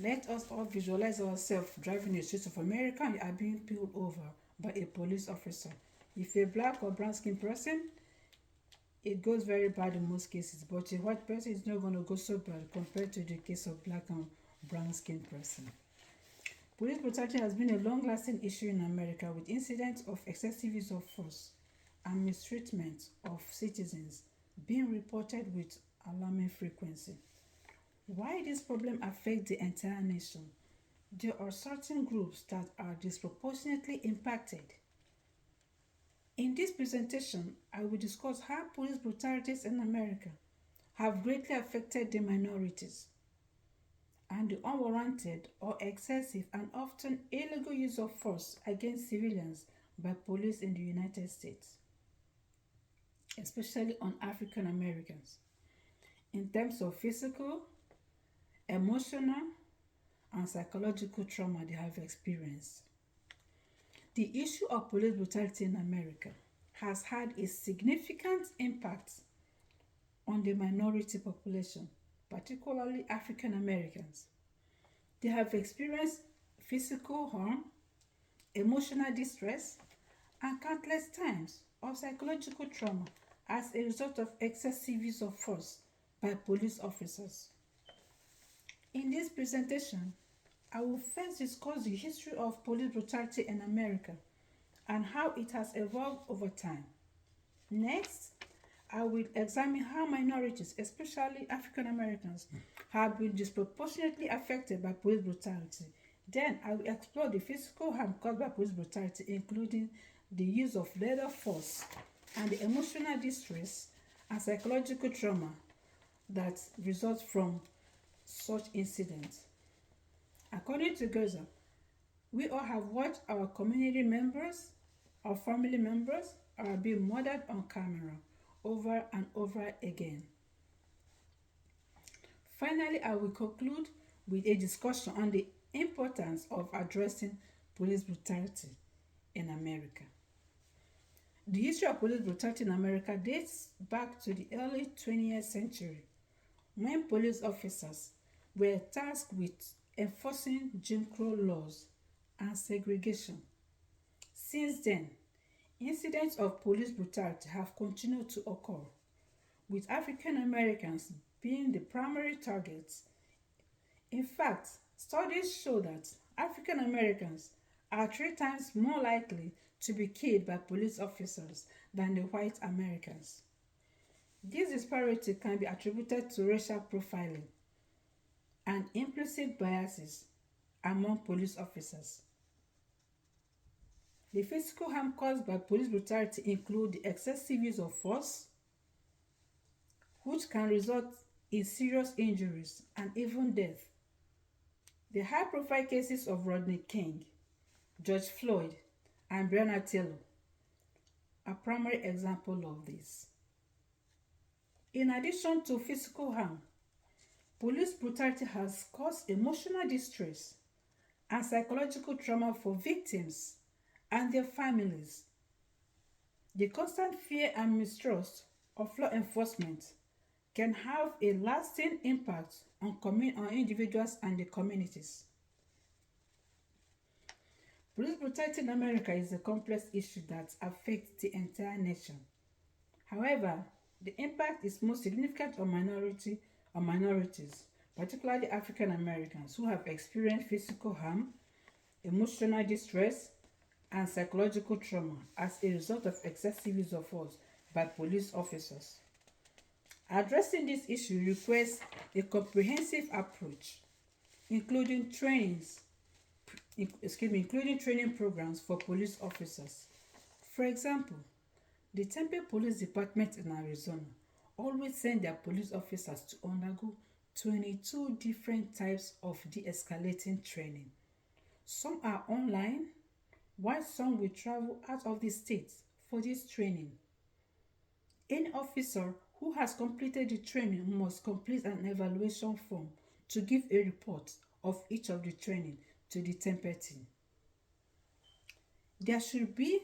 Let us all visualize ourselves driving the streets of America and you are being pulled over by a police officer. If you're a black or brown skinned person, it goes very bad in most cases, but a white person is not going to go so bad compared to the case of black and brown skinned person. Police brutality has been a long-lasting issue in America with incidents of excessive use of force and mistreatment of citizens being reported with alarming frequency. Why this problem affects the entire nation? There are certain groups that are disproportionately impacted. In this presentation, I will discuss how police brutalities in America have greatly affected the minorities and the unwarranted or excessive and often illegal use of force against civilians by police in the United States, especially on African Americans, in terms of physical, emotional, and psychological trauma they have experienced. The issue of police brutality in America has had a significant impact on the minority population, particularly African Americans. They have experienced physical harm, emotional distress, and countless times of psychological trauma as a result of excessive use of force by police officers. In this presentation, I will first discuss the history of police brutality in America and how it has evolved over time. Next, I will examine how minorities, especially African Americans, have been disproportionately affected by police brutality. Then, I will explore the physical harm caused by police brutality, including the use of lethal force and the emotional distress and psychological trauma that results from such incidents. According to Gaza, we all have watched our community members, our family members are being murdered on camera over and over again. Finally, I will conclude with a discussion on the importance of addressing police brutality in America. The history of police brutality in America dates back to the early 20th century when police officers were tasked with enforcing Jim Crow laws and segregation. Since then, incidents of police brutality have continued to occur, with African Americans being the primary targets. In fact, studies show that African Americans are 3 times more likely to be killed by police officers than the white Americans. This disparity can be attributed to racial profiling and implicit biases among police officers. The physical harm caused by police brutality include the excessive use of force, which can result in serious injuries and even death. The high-profile cases of Rodney King, George Floyd, and Breonna Taylor are primary examples of this. In addition to physical harm, police brutality has caused emotional distress and psychological trauma for victims and their families. The constant fear and mistrust of law enforcement can have a lasting impact on individuals and the communities. Police brutality in America is a complex issue that affects the entire nation. However, the impact is most significant on minorities, particularly African Americans, who have experienced physical harm, emotional distress, and psychological trauma as a result of excessive use of force by police officers. Addressing this issue requires a comprehensive approach, including training programs for police officers. For example, the Tempe Police Department in Arizona always send their police officers to undergo 22 different types of de-escalating training. Some are online, while some will travel out of the state for this training. Any officer who has completed the training must complete an evaluation form to give a report of each of the training to the Tempe team. There should be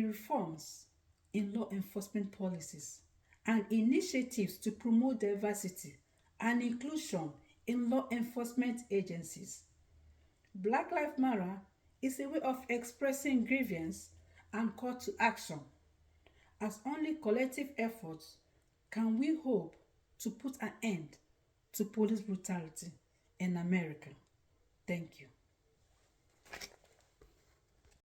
reforms in law enforcement policies and initiatives to promote diversity and inclusion in law enforcement agencies. Black Lives Matter is a way of expressing grievance and call to action. As only collective efforts can we hope to put an end to police brutality in America. Thank you.